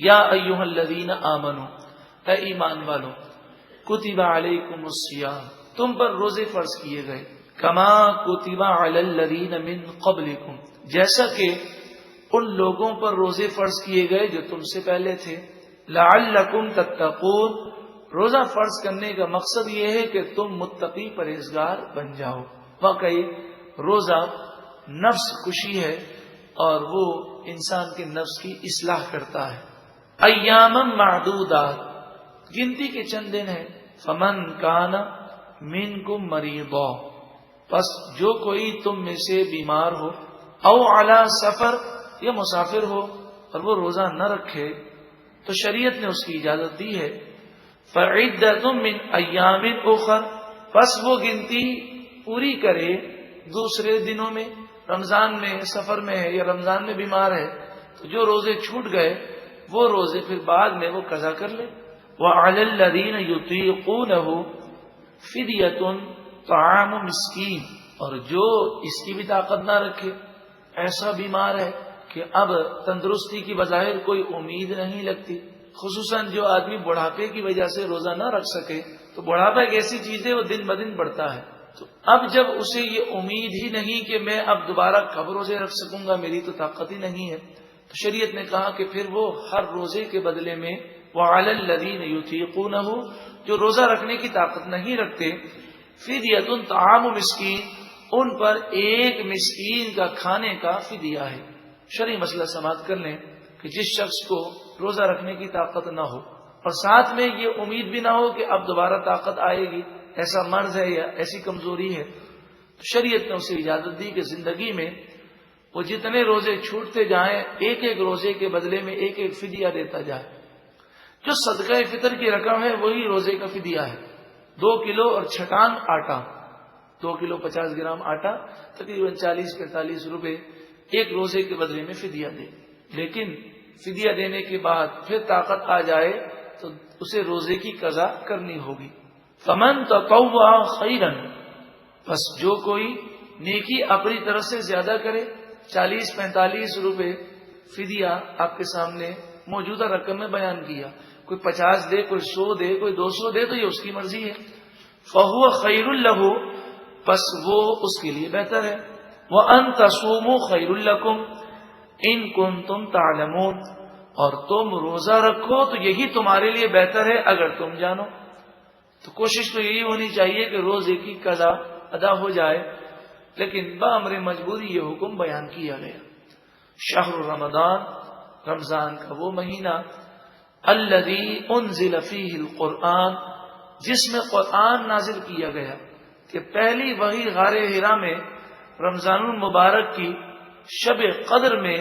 یا ایھا الذین آمنوا، اے ایمان والو، کتب علیکم الصیام، تم پر روزے فرض کیے گئے، کما کتب علی الذین من قبلکم، جیسا کہ ان لوگوں پر روزے فرض کیے گئے جو تم سے پہلے تھے، لعلکم تتقون، روزہ فرض کرنے کا مقصد یہ ہے کہ تم متقی پرہیزگار بن جاؤ۔ واقعی روزہ نفس کشی ہے اور وہ انسان کے نفس کی اصلاح کرتا ہے۔ ایاما معدودات، گنتی کے چند دن ہیں، فمن کان منکم مریضا، پس جو کوئی تم میں سے بیمار ہو، او علی سفر، یا مسافر ہو اور وہ روزہ نہ رکھے تو شریعت نے اس کی اجازت دی ہے، فعدۃ من ایام اخر، پس وہ گنتی پوری کرے دوسرے دنوں میں، رمضان میں سفر میں ہے یا رمضان میں بیمار ہے تو جو روزے چھوٹ گئے وہ روزے پھر بعد میں وہ قضا کر لے۔ وعلی الذین یطیقونہ فدیۃ طعام مسکین، اور جو اس کی بھی طاقت نہ رکھے، ایسا بیمار ہے کہ اب تندرستی کی بظاہر کوئی امید نہیں لگتی، خصوصاً جو آدمی بڑھاپے کی وجہ سے روزہ نہ رکھ سکے، تو بڑھاپا ایک ایسی چیز ہے وہ دن بدن بڑھتا ہے، تو اب جب اسے یہ امید ہی نہیں کہ میں اب دوبارہ کب روزے رکھ سکوں گا، میری تو طاقت ہی نہیں ہے، تو شریعت نے کہا کہ پھر وہ ہر روزے کے بدلے میں وعلی الذین یطیقونہ، جو روزہ رکھنے کی طاقت نہیں رکھتے، فدیۃ طعام مسکین، ان پر ایک مسکین کا کھانے کا فدیہ ہے۔ شرعی مسئلہ سماعت کر لیں کہ جس شخص کو روزہ رکھنے کی طاقت نہ ہو اور ساتھ میں یہ امید بھی نہ ہو کہ اب دوبارہ طاقت آئے گی، ایسا مرض ہے یا ایسی کمزوری ہے، تو شریعت نے اسے اجازت دی کہ زندگی میں وہ جتنے روزے چھوٹتے جائیں ایک ایک روزے کے بدلے میں ایک ایک فدیہ دیتا جائے۔ جو صدقہ فطر کی رقم ہے وہی روزے کا فدیہ ہے، 2 کلو اور چھٹان آٹا، 2 کلو 50 گرام آٹا، تقریباً 40-45 روپے ایک روزے کے بدلے میں فدیہ دے۔ لیکن فدیہ دینے کے بعد پھر طاقت آ جائے تو اسے روزے کی قضا کرنی ہوگی۔ فمن تطوع خیرا، بس جو کوئی نیکی اپنی طرف سے زیادہ کرے، 40-45 روپے فدیہ آپ کے سامنے موجودہ رقم میں بیان کیا، کوئی 50 دے، کوئی 100 دے، کوئی 200 دے، تو یہ اس کی مرضی ہے، فہو خیر لہ، بس وہ اس کے لیے بہتر ہے، وَأَن تَصُومُوا خَيْرٌ لَكُمْ إِن كُنتُمْ تَعْلَمُونَ، اور تم روزہ رکھو تو یہی تمہارے لیے بہتر ہے اگر تم جانو۔ تو کوشش تو یہی ہونی چاہیے کہ روزے کی قضا ادا ہو جائے، لیکن بامر مجبوری یہ حکم بیان کیا گیا۔ شہر رمضان، رمضان کا وہ مہینہ، الذی انزل فیہ القرآن، جس میں قرآن نازل کیا گیا، کہ پہلی وحی غار حرا میں رمضان المبارک کی شب قدر میں،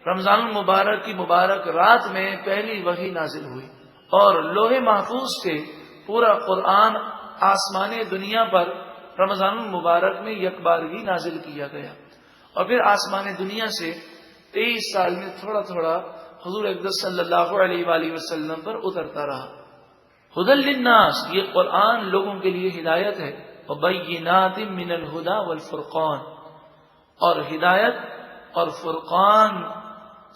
رمضان المبارک کی مبارک رات میں پہلی وحی نازل ہوئی، اور لوح محفوظ سے پورا قرآن آسمان دنیا پر رمضان المبارک میں یکبارگی نازل کیا گیا، اور پھر آسمان دنیا سے 23 سال میں تھوڑا تھوڑا حضور اقدس صلی اللہ علیہ وآلہ وسلم پر اترتا رہا۔ ہدی للناس، یہ قرآن لوگوں کے لیے ہدایت ہے، وبینات من الہدی والفرقان، اور ہدایت اور فرقان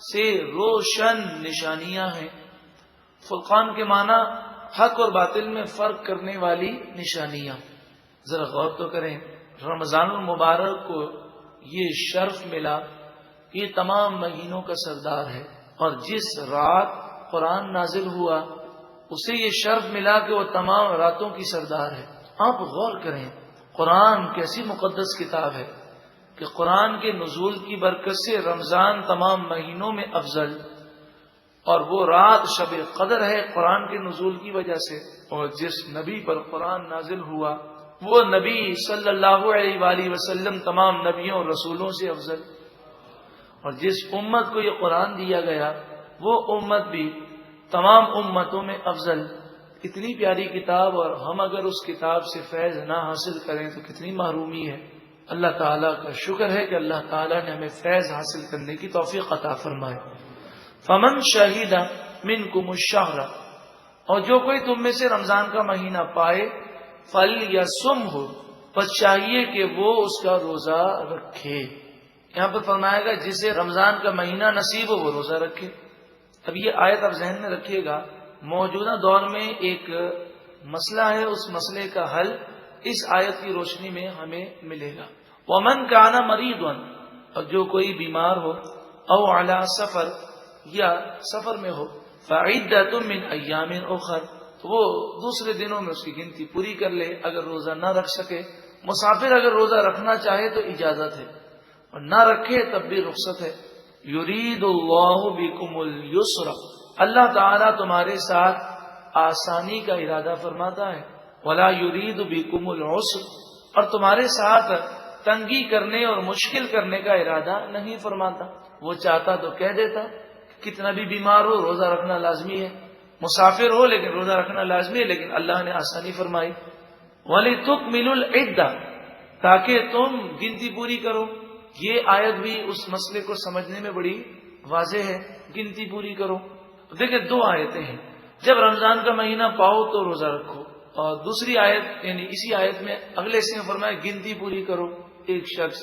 سے روشن نشانیاں ہیں۔ فرقان کے معنی حق اور باطل میں فرق کرنے والی نشانیاں۔ ذرا غور تو کریں، رمضان المبارک کو یہ شرف ملا کہ یہ تمام مہینوں کا سردار ہے، اور جس رات قرآن نازل ہوا اسے یہ شرف ملا کہ وہ تمام راتوں کی سردار ہے۔ آپ غور کریں، قرآن کیسی مقدس کتاب ہے کہ قرآن کے نزول کی برکت سے رمضان تمام مہینوں میں افضل، اور وہ رات شب قدر ہے قرآن کے نزول کی وجہ سے، اور جس نبی پر قرآن نازل ہوا وہ نبی صلی اللہ علیہ وآلہ وسلم تمام نبیوں اور رسولوں سے افضل، اور جس امت کو یہ قرآن دیا گیا وہ امت بھی تمام امتوں میں افضل۔ اتنی پیاری کتاب، اور ہم اگر اس کتاب سے فیض نہ حاصل کریں تو کتنی محرومی ہے۔ اللہ تعالیٰ کا شکر ہے کہ اللہ تعالیٰ نے ہمیں فیض حاصل کرنے کی توفیق عطا فرمائے۔ فمن شہید منکم الشہر، اور جو کوئی تم میں سے رمضان کا مہینہ پائے، فلیصمہ، بس چاہیے کہ وہ اس کا روزہ رکھے۔ یہاں پر فرمایا گا جسے رمضان کا مہینہ نصیب ہو وہ روزہ رکھے، اب یہ آیت آپ ذہن میں رکھیے گا، موجودہ دور میں ایک مسئلہ ہے، اس مسئلے کا حل اس آیت کی روشنی میں ہمیں ملے گا۔ وَمَنْ كَانَ مَرِيضًا، اور جو کوئی بیمار ہو، او علی سفر، یا سفر میں ہو، فَعِدَّةٌ مِّنْ أَيَّامٍ أُخَرَ، تو وہ دوسرے دنوں میں اس کی گنتی پوری کر لے اگر روزہ نہ رکھ سکے۔ مسافر اگر روزہ رکھنا چاہے تو اجازت ہے، اور نہ رکھے تب بھی رخصت ہے۔ یرید اللہ بکم الیسر، اللہ تعالیٰ تمہارے ساتھ آسانی کا ارادہ فرماتا ہے۔ ولا یرید بکم العسر، اور تمہارے ساتھ تنگی کرنے اور مشکل کرنے کا ارادہ نہیں فرماتا۔ وہ چاہتا تو کہہ دیتا، کتنا بھی بیمار ہو روزہ رکھنا لازمی ہے، مسافر ہو لیکن روزہ رکھنا لازمی ہے، لیکن اللہ نے آسانی فرمائی۔ وَلِتُكْمِلُوا الْعِدَّةَ، تاکہ تم گنتی پوری کرو۔ یہ آیت بھی اس مسئلے کو سمجھنے میں بڑی واضح ہے، گنتی پوری کرو۔ دیکھیں دو آیتیں ہیں، جب رمضان کا مہینہ پاؤ تو روزہ رکھو، اور دوسری آیت یعنی اسی آیت میں اگلے حصے میں فرمایا گنتی پوری کرو۔ ایک شخص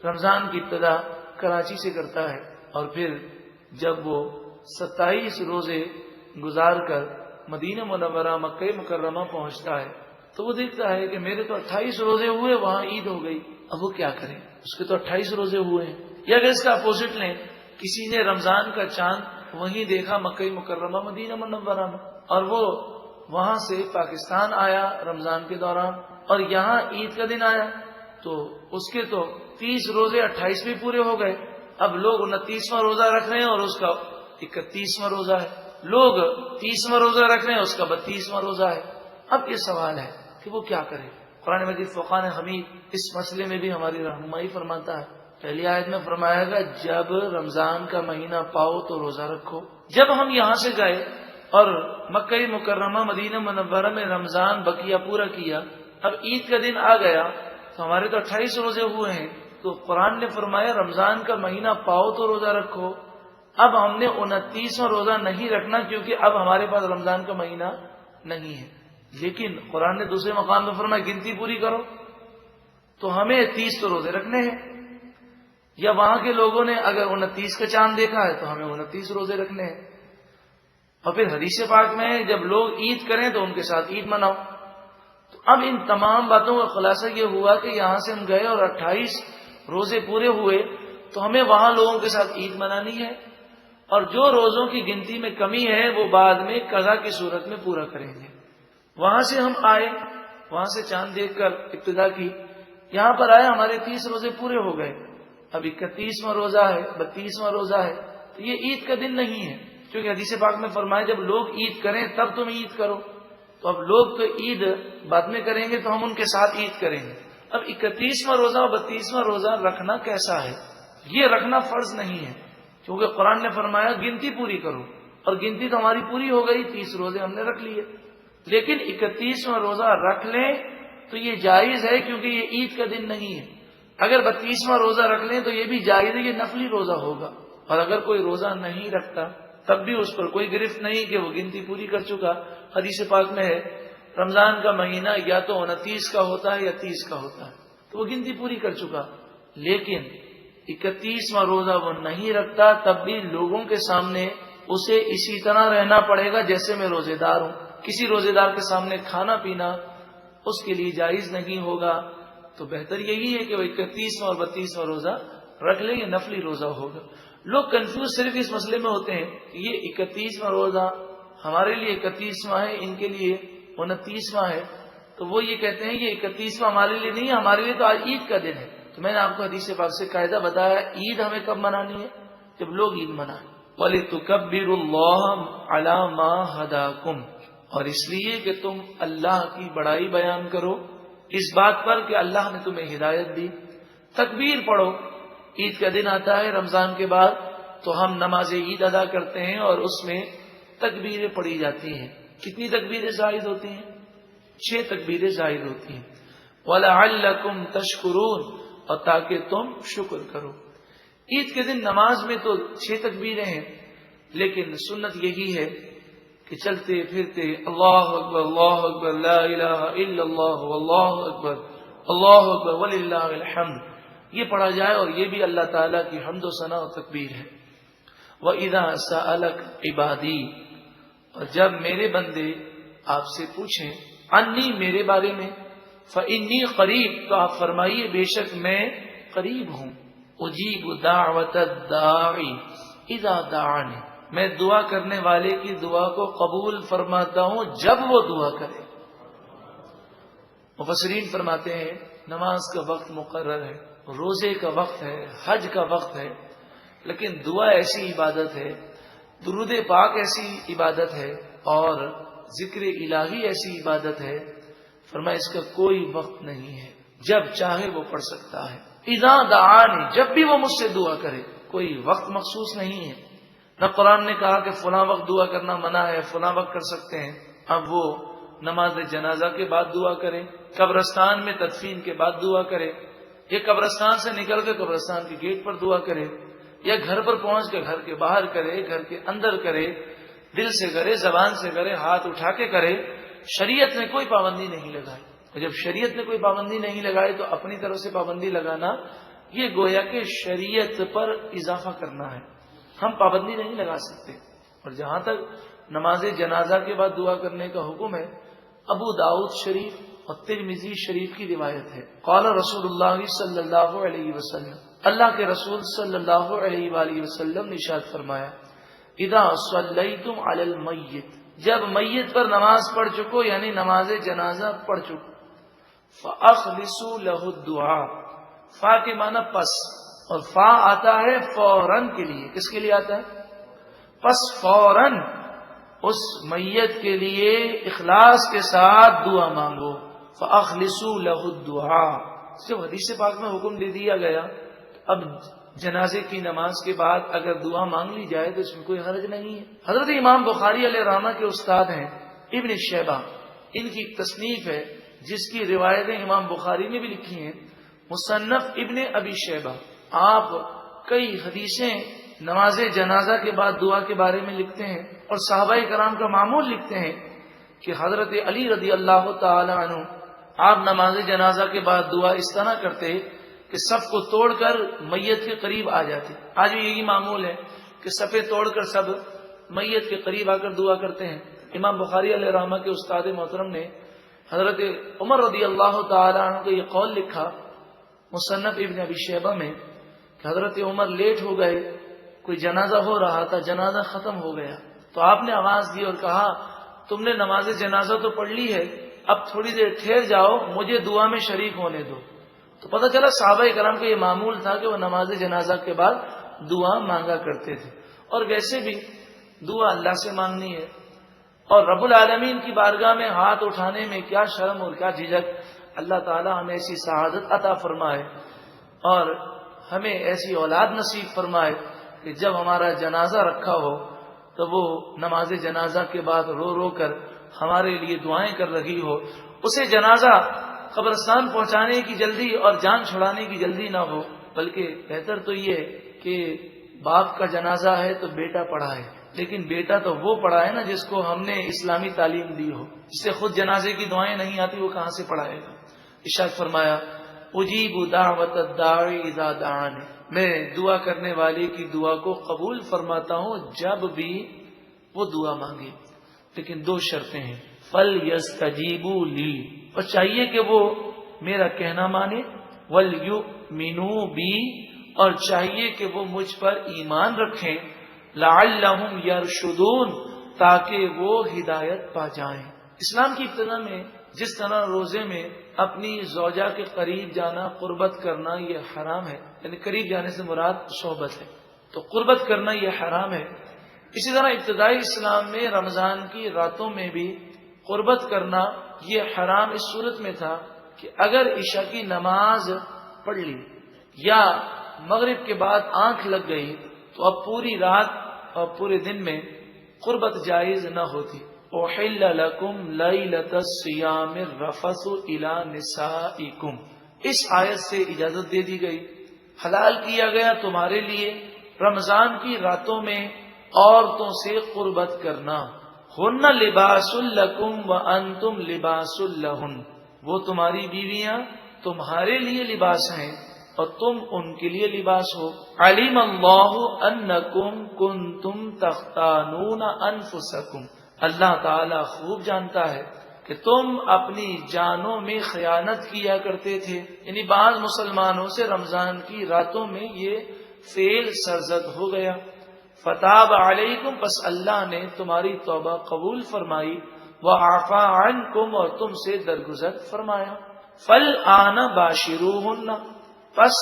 رمضان کی ابتدا کراچی سے کرتا ہے، اور پھر جب وہ 27 روزے گزار کر مدینہ منورہ مکہ مکرمہ پہنچتا ہے تو وہ دیکھتا ہے کہ میرے تو 28 روزے ہوئے، وہاں عید ہو گئی، اب وہ کیا کرے، اس کے تو 28 روزے ہوئے ہیں۔ یا اگر اس کا اپوزٹ لیں، کسی نے رمضان کا چاند وہیں دیکھا مکہ مکرمہ مدینہ منورہ میں، اور وہ وہاں سے پاکستان آیا رمضان کے دوران اور یہاں عید کا دن آیا، تو اس کے تو 30 روزے 28 بھی پورے ہو گئے۔ اب لوگ 29واں روزہ رکھ رہے ہیں اور اس کا 31واں روزہ ہے، لوگ 30واں روزہ رکھ رہے ہیں، اس کا 32واں روزہ ہے۔ اب یہ سوال ہے کہ وہ کیا کرے۔ قرآن مجید فرقان حمید اس مسئلے میں بھی ہماری رہنمائی فرماتا ہے۔ پہلی آیت میں فرمایا گا جب رمضان کا مہینہ پاؤ تو روزہ رکھو۔ جب ہم یہاں سے گئے اور مکہ مکرمہ مدینہ منورہ میں رمضان بقیہ پورا کیا، اب عید کا دن آ گیا تو ہمارے تو 28 روزے ہوئے ہیں، تو قرآن نے فرمایا رمضان کا مہینہ پاؤ تو روزہ رکھو۔ اب ہم نے 29واں روزہ نہیں رکھنا کیونکہ اب ہمارے پاس رمضان کا مہینہ نہیں ہے، لیکن قرآن نے دوسرے مقام میں فرمایا گنتی پوری کرو، تو ہمیں 30 تو روزے رکھنے ہیں۔ یا وہاں کے لوگوں نے اگر 29 کا چاند دیکھا ہے تو ہمیں 29 روزے رکھنے ہیں۔ اور پھر حدیث پاک میں جب لوگ عید کریں تو ان کے ساتھ عید مناؤ۔ تو اب ان تمام باتوں کا خلاصہ یہ ہوا کہ یہاں سے ہم گئے اور 28 روزے پورے ہوئے تو ہمیں وہاں لوگوں کے ساتھ عید منانی ہے، اور جو روزوں کی گنتی میں کمی ہے وہ بعد میں قضا کی صورت میں پورا کریں گے۔ وہاں سے ہم آئے، وہاں سے چاند دیکھ کر ابتدا کی، یہاں پر آئے ہمارے 30 روزے پورے ہو گئے، اب 31واں روزہ ہے، 32واں روزہ ہے، تو یہ عید کا دن نہیں ہے، کیونکہ حدیث پاک میں فرمایا جب لوگ عید کریں تب تم عید کرو۔ تو اب لوگ تو عید بعد میں کریں گے تو ہم ان کے ساتھ عید کریں گے۔ اب 31واں روزہ اور 32واں روزہ رکھنا کیسا ہے؟ یہ رکھنا فرض نہیں ہے، کیونکہ قرآن نے فرمایا گنتی پوری کرو، اور گنتی تو ہماری پوری ہو گئی، 30 روزے ہم نے رکھ لیے، لیکن 31واں روزہ رکھ لیں تو یہ جائز ہے کیونکہ یہ عید کا دن نہیں ہے۔ اگر 32واں روزہ رکھ لیں تو یہ بھی جائز ہے، یہ نفلی روزہ ہوگا، اور اگر کوئی روزہ نہیں رکھتا تب بھی اس پر کوئی گرفت نہیں کہ وہ گنتی پوری کر چکا۔ حدیث پاک میں ہے رمضان کا مہینہ یا تو 29 کا ہوتا ہے یا 30 کا ہوتا ہے، تو وہ گنتی پوری کر چکا، لیکن 31واں روزہ وہ نہیں رکھتا تب بھی لوگوں کے سامنے اسے اسی طرح رہنا پڑے گا جیسے میں روزے دار ہوں۔ کسی روزے دار کے سامنے کھانا پینا اس کے لیے جائز نہیں ہوگا، تو بہتر یہی ہے کہ وہ 31واں اور 32واں روزہ رکھ لیں، یہ نفلی روزہ ہوگا۔ لوگ کنفیوز صرف اس مسئلے میں ہوتے ہیں کہ یہ 31واں روزہ ہمارے لیے 31واں ہے، ان کے لیے 29واں ہے، تو وہ یہ کہتے ہیں کہ 31واں ہمارے لیے نہیں ہے، ہمارے لیے تو آج عید کا دن ہے۔ تو میں نے آپ کو حدیث پاک سے قاعدہ بتایا عید ہمیں کب منانی ہے؟ جب لوگ عید منائیں۔ وَلِتُكَبِّرُوا اللَّهَ عَلَى مَا هَدَاكُمْ، اور اس لیے کہ تم اللہ کی بڑائی بیان کرو اس بات پر کہ اللہ نے تمہیں ہدایت دی۔ تکبیر پڑھو، عید کا دن آتا ہے رمضان کے بعد تو ہم نماز عید ادا کرتے ہیں اور اس میں تکبیریں پڑھی جاتی ہیں۔ کتنی تکبیریں زائد ہوتی ہیں؟ 6 تکبیریں زائد ہوتی ہیں۔ وَلَعَلَّكُمْ تَشْكُرُونَ، اور تاکہ تم شکر کرو۔ عید کے دن نماز میں تو 6 تکبیریں ہیں، لیکن سنت یہی ہے کہ چلتے پھرتے اللہ اکبر اللہ اکبر لا الہ الا اللہ اللہ اکبر وللہ الحمد یہ پڑھا جائے، اور یہ بھی اللہ تعالیٰ کی حمد و ثنا و تکبیر ہے۔ وَإِذَا سَأَلَكَ عِبَادِي، اور جب میرے بندے آپ سے پوچھیں انی، میرے بارے میں، فَإِنِّي قریب، تو آپ فرمائیے بے شک میں قریب ہوں، اجیب دعوت الداعی اذا دعانی، میں دعا کرنے والے کی دعا کو قبول فرماتا ہوں جب وہ دعا کرے۔ مفسرین فرماتے ہیں نماز کا وقت مقرر ہے، روزے کا وقت ہے، حج کا وقت ہے، لیکن دعا ایسی عبادت ہے، درود پاک ایسی عبادت ہے، اور ذکر الہی ایسی عبادت ہے، فرمایا اس کا کوئی وقت نہیں ہے، جب چاہے وہ پڑھ سکتا ہے۔ اذا دعانی، جب بھی وہ مجھ سے دعا کرے، کوئی وقت مخصوص نہیں ہے۔ نہ قرآن نے کہا کہ فلاں وقت دعا کرنا منع ہے، فلاں وقت کر سکتے ہیں۔ اب وہ نماز جنازہ کے بعد دعا کرے، قبرستان میں تدفین کے بعد دعا کرے، یا قبرستان سے نکل کے قبرستان کے گیٹ پر دعا کرے، یا گھر پر پہنچ کے گھر کے باہر کرے، گھر کے اندر کرے، دل سے کرے، زبان سے کرے، ہاتھ اٹھا کے کرے، شریعت نے کوئی پابندی نہیں لگائی۔ اور جب شریعت نے کوئی پابندی نہیں لگائی تو اپنی طرف سے پابندی لگانا یہ گویا کہ شریعت پر اضافہ کرنا ہے، ہم پابندی نہیں لگا سکتے۔ اور جہاں تک نماز جنازہ کے بعد دعا کرنے کا حکم ہے، ابو داؤد شریف اور ترمذی شریف کی روایت ہے، قال رسول اللہ صلی اللہ علیہ وسلم، اللہ کے رسول صلی اللہ علیہ وآلہ وسلم نے ارشاد فرمایا، اذا صلیتم علی المیت، جب میت پر نماز پڑھ چکو یعنی نماز جنازہ پڑھ چکو، فاخلصوا له الدعاء، فا کے معنی پس، اور فا آتا ہے فوراً کے لیے، کس کے لیے آتا ہے؟ پس فوراً اس میت کے لیے اخلاص کے ساتھ دعا مانگو، فاخلصوا له الدعاء۔ جب حدیث پاک میں حکم دے دیا گیا، اب جنازے کی نماز کے بعد اگر دعا مانگ لی جائے تو اس میں کوئی حرج نہیں ہے۔ حضرت امام بخاری علیہ رحمہ کے استاد ہیں ابن شیبہ، ان کی تصنیف ہے جس کی روایتیں امام بخاری نے بھی لکھی ہیں، مصنف ابن ابی شیبہ۔ آپ کئی حدیثیں نماز جنازہ کے بعد دعا کے بارے میں لکھتے ہیں، اور صحابہ کرام کا معمول لکھتے ہیں کہ حضرت علی رضی اللہ تعالی عنہ آپ نماز جنازہ کے بعد دعا اس طرح کرتے کہ صف کو توڑ کر میت کے قریب آ جاتے۔ آج بھی یہی معمول ہے کہ صفیں توڑ کر سب میت کے قریب آ کر دعا کرتے ہیں۔ امام بخاری علیہ رحمہ کے استاد محترم نے حضرت عمر رضی اللہ تعالی عنہ کو یہ قول لکھا مصنف ابن ابی شیبہ میں کہ حضرت عمر لیٹ ہو گئے، کوئی جنازہ ہو رہا تھا، جنازہ ختم ہو گیا تو آپ نے آواز دی اور کہا تم نے نماز جنازہ تو پڑھ لی ہے، اب تھوڑی دیر ٹھہر جاؤ، مجھے دعا میں شریک ہونے دو۔ تو پتہ چلا صحابہ کرام کا یہ معمول تھا کہ وہ نماز جنازہ کے بعد دعا مانگا کرتے تھے۔ اور ویسے بھی دعا اللہ سے مانگنی ہے، اور رب العالمین کی بارگاہ میں ہاتھ اٹھانے میں کیا شرم اور کیا جھجک۔ اللہ تعالی ہمیں ایسی سعادت عطا فرمائے اور ہمیں ایسی اولاد نصیب فرمائے کہ جب ہمارا جنازہ رکھا ہو تو وہ نماز جنازہ کے بعد رو رو کر ہمارے لیے دعائیں کر رہی ہو۔ اسے جنازہ قبرستان پہنچانے کی جلدی اور جان چھڑانے کی جلدی نہ ہو، بلکہ بہتر تو یہ کہ باپ کا جنازہ ہے تو بیٹا پڑھائے، لیکن بیٹا تو وہ پڑھائے نا جس کو ہم نے اسلامی تعلیم دی ہو، جس سے خود جنازے کی دعائیں نہیں آتی وہ کہاں سے پڑھائے گا۔ ارشاد فرمایا اجیب دعوت الداعی اذا دعانی، میں دعا کرنے والے کی دعا کو قبول فرماتا ہوں جب بھی وہ دعا مانگے، لیکن دو شرطیں ہیں، فَلْيَسْتَجِيبُوا لِي، اور چاہیے کہ وہ میرا کہنا مانے، وَلْيُؤْمِنُوا بِي، اور چاہیے کہ وہ مجھ پر ایمان رکھیں، لَعَلَّهُمْ يَرْشُدُونَ، تاکہ وہ ہدایت پا جائیں۔ اسلام کی ابتدا میں جس طرح روزے میں اپنی زوجہ کے قریب جانا، قربت کرنا یہ حرام ہے، یعنی قریب جانے سے مراد صحبت ہے، تو قربت کرنا یہ حرام ہے، اسی طرح ابتدائی اسلام میں رمضان کی راتوں میں بھی قربت کرنا یہ حرام اس صورت میں تھا کہ اگر عشاء کی نماز پڑھ لی یا مغرب کے بعد آنکھ لگ گئی تو اب پوری رات اور پورے دن میں قربت جائز نہ ہوتی۔ احل لکم لیلۃ الصیام الرفث الی نسائکم، اس آیت سے اجازت دے دی گئی، حلال کیا گیا تمہارے لیے رمضان کی راتوں میں عورتوں سے قربت کرنا، ہن لباس لکم وانتم لباس لہن، وہ تمہاری بیویاں تمہارے لیے لباس ہیں اور تم ان کے لیے لباس ہو. علیم اللہ انکم کنتم تختانون انفسکم، اللہ تعالی خوب جانتا ہے کہ تم اپنی جانوں میں خیانت کیا کرتے تھے. یعنی بعض مسلمانوں سے رمضان کی راتوں میں یہ فعل سرزد ہو گیا. فتاب علیکم، پس اللہ نے تمہاری توبہ قبول فرمائی. وعفا عنکم، اور تم سے درگزر فرمایا. فالآن باشروہن، پس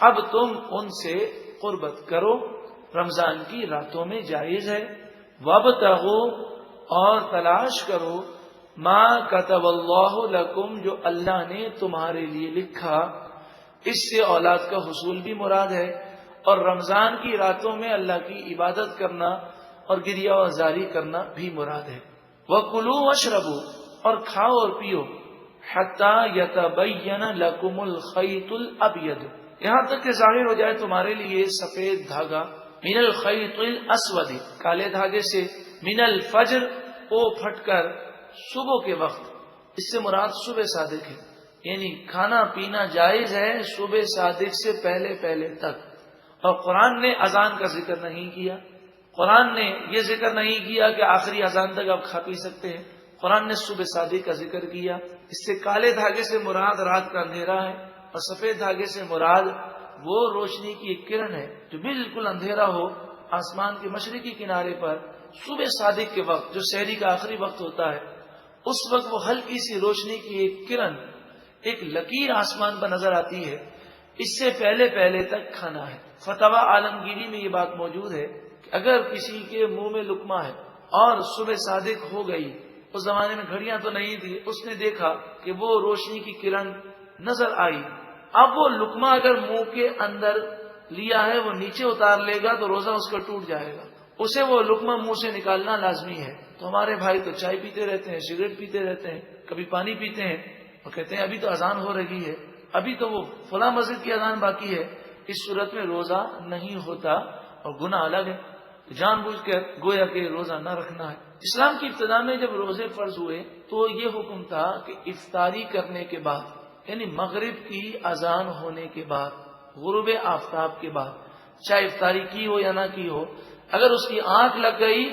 اب تم ان سے قربت کرو، رمضان کی راتوں میں جائز ہے. وابتغوا، اور تلاش کرو، ما کتب اللہ لکم، جو اللہ نے تمہارے لیے لکھا. اس سے اولاد کا حصول بھی مراد ہے، اور رمضان کی راتوں میں اللہ کی عبادت کرنا اور گریہ وزاری کرنا بھی مراد ہے. وَكُلُوا وَاشْرَبُوا، اور کھاؤ اور پیو. حَتَّى يَتَبَيَّنَ لَكُمُ الْخَيْطُ الْأَبْيَضُ، یہاں تک کہ ظاہر ہو جائے تمہارے لیے سفید دھاگا. مِنَ الْخَيْطِ الْأَسْوَدِ، کالے دھاگے سے. مِنَ الْفَجْرِ، او پھٹ کر صبح کے وقت. اس سے مراد صبح صادق ہے، یعنی کھانا پینا جائز ہے صبح صادق سے پہلے پہلے تک. اور قرآن نے اذان کا ذکر نہیں کیا، قرآن نے یہ ذکر نہیں کیا کہ آخری اذان تک آپ کھا پی سکتے ہیں. قرآن نے صبح صادق کا ذکر کیا. اس سے کالے دھاگے سے مراد رات کا اندھیرا ہے، اور سفید دھاگے سے مراد وہ روشنی کی ایک کرن ہے جو بالکل اندھیرا ہو آسمان کے مشرقی کنارے پر صبح صادق کے وقت، جو سحری کا آخری وقت ہوتا ہے. اس وقت وہ ہلکی سی روشنی کی ایک کرن، ایک لکیر آسمان پر نظر آتی ہے. اس سے پہلے پہلے تک کھانا ہے. فتوی عالمگیری میں یہ بات موجود ہے کہ اگر کسی کے منہ میں لقمہ ہے اور صبح صادق ہو گئی، اس زمانے میں گھڑیاں تو نہیں تھی، اس نے دیکھا کہ وہ روشنی کی کرن نظر آئی. اب وہ لقمہ اگر منہ کے اندر لیا ہے وہ نیچے اتار لے گا تو روزہ اس کا ٹوٹ جائے گا. اسے وہ لقمہ منہ سے نکالنا لازمی ہے. تو ہمارے بھائی تو چائے پیتے رہتے ہیں، سگریٹ پیتے رہتے ہیں، کبھی پانی پیتے ہیں، اور کہتے ہیں ابھی تو اذان ہو رہی ہے، ابھی تو وہ فلاں مسجد کی اذان باقی ہے. اس صورت میں روزہ نہیں ہوتا اور گناہ الگ ہے. جان بوجھ کر گویا کہ روزہ نہ رکھنا ہے. اسلام کی ابتدا میں جب روزے فرض ہوئے تو یہ حکم تھا کہ افطاری کرنے کے بعد، یعنی مغرب کی اذان ہونے کے بعد، غروب آفتاب کے بعد، چاہے افطاری کی ہو یا نہ کی ہو، اگر اس کی آنکھ لگ گئی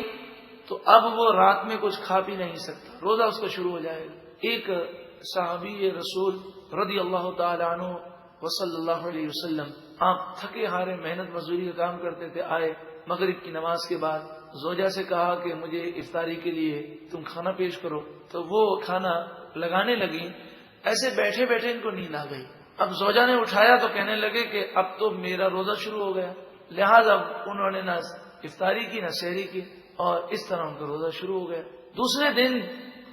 تو اب وہ رات میں کچھ کھا پی نہیں سکتا، روزہ اس کا شروع ہو جائے گا. ایک صحابی رسول رضی اللہ تعالی عنہ وصلی اللہ علیہ وسلم، آپ تھکے ہارے محنت مزدوری کا کام کرتے تھے، آئے مغرب کی نماز کے بعد، زوجہ سے کہا کہ مجھے افطاری کے لیے تم کھانا پیش کرو. تو وہ کھانا لگانے لگی. ایسے بیٹھے بیٹھے ان کو نیند آ گئی. اب زوجہ نے اٹھایا تو کہنے لگے کہ اب تو میرا روزہ شروع ہو گیا. لہٰذا انہوں نے نہ افطاری کی نہ سحری کی، اور اس طرح ان کا روزہ شروع ہو گیا. دوسرے دن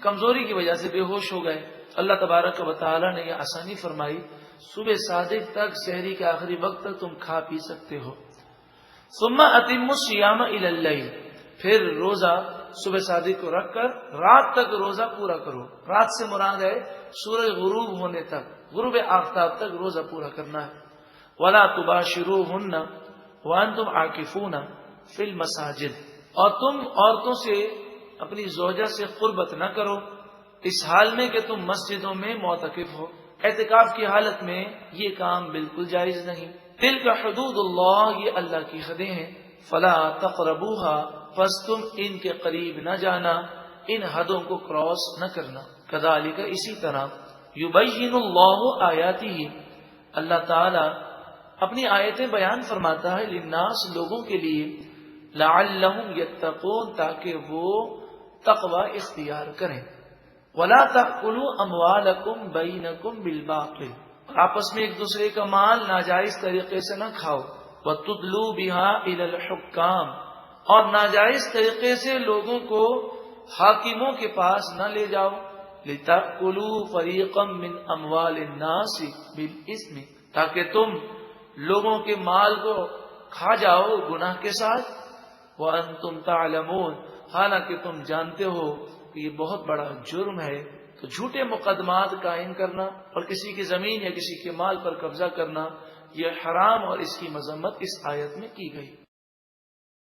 کمزوری کی وجہ سے بے ہوش ہو گئے. اللہ تبارک و تعالی نے یہ آسانی فرمائی، صبح صادق تک، سحری کے آخری وقت تک تم کھا پی سکتے ہو. ثم اتموا الصیام الی اللیل، پھر روزہ صبح صادق کو رکھ کر رات تک روزہ پورا کرو. رات سے مراد ہے سورج غروب ہونے تک، غروب آفتاب تک روزہ پورا کرنا ہے. ولا تباشروہن وانتم عاکفون فی المساجد، اور تم عورتوں سے، اپنی زوجہ سے قربت نہ کرو اس حال میں کہ تم مسجدوں میں معتکف ہو. اعتکاف کی حالت میں یہ کام بالکل جائز نہیں. تلک حدود اللہ، یہ اللہ کی حدیں ہیں. فلا تقربوها، پس تم ان کے قریب نہ جانا، ان حدوں کو کراس نہ کرنا. کذالک، اسی طرح، یبین اللہ آیاتہ، اللہ تعالی اپنی آیتیں بیان فرماتا ہے، للناس، لوگوں کے لیے، لعلہم یتقون، تاکہ وہ تقوی اختیار کریں. ولا تأکلوا اموالکم بینکم بالباطل، آپس میں ایک دوسرے کا مال ناجائز طریقے سے نہ کھاؤ. وتدلوا بها الی الحکام، اور ناجائز طریقے سے لوگوں کو حاکموں کے پاس نہ لے جاؤ. لتأکلوا فریقا من اموال الناس بالاسم، تاکہ تم لوگوں کے مال کو کھا جاؤ گناہ کے ساتھ. وانتم تعلمون، حالانکہ تم جانتے ہو کہ یہ بہت بڑا جرم ہے. تو جھوٹے مقدمات قائم کرنا اور کسی کی زمین یا کسی کے مال پر قبضہ کرنا، یہ حرام، اور اس کی مذمت اس آیت میں کی گئی.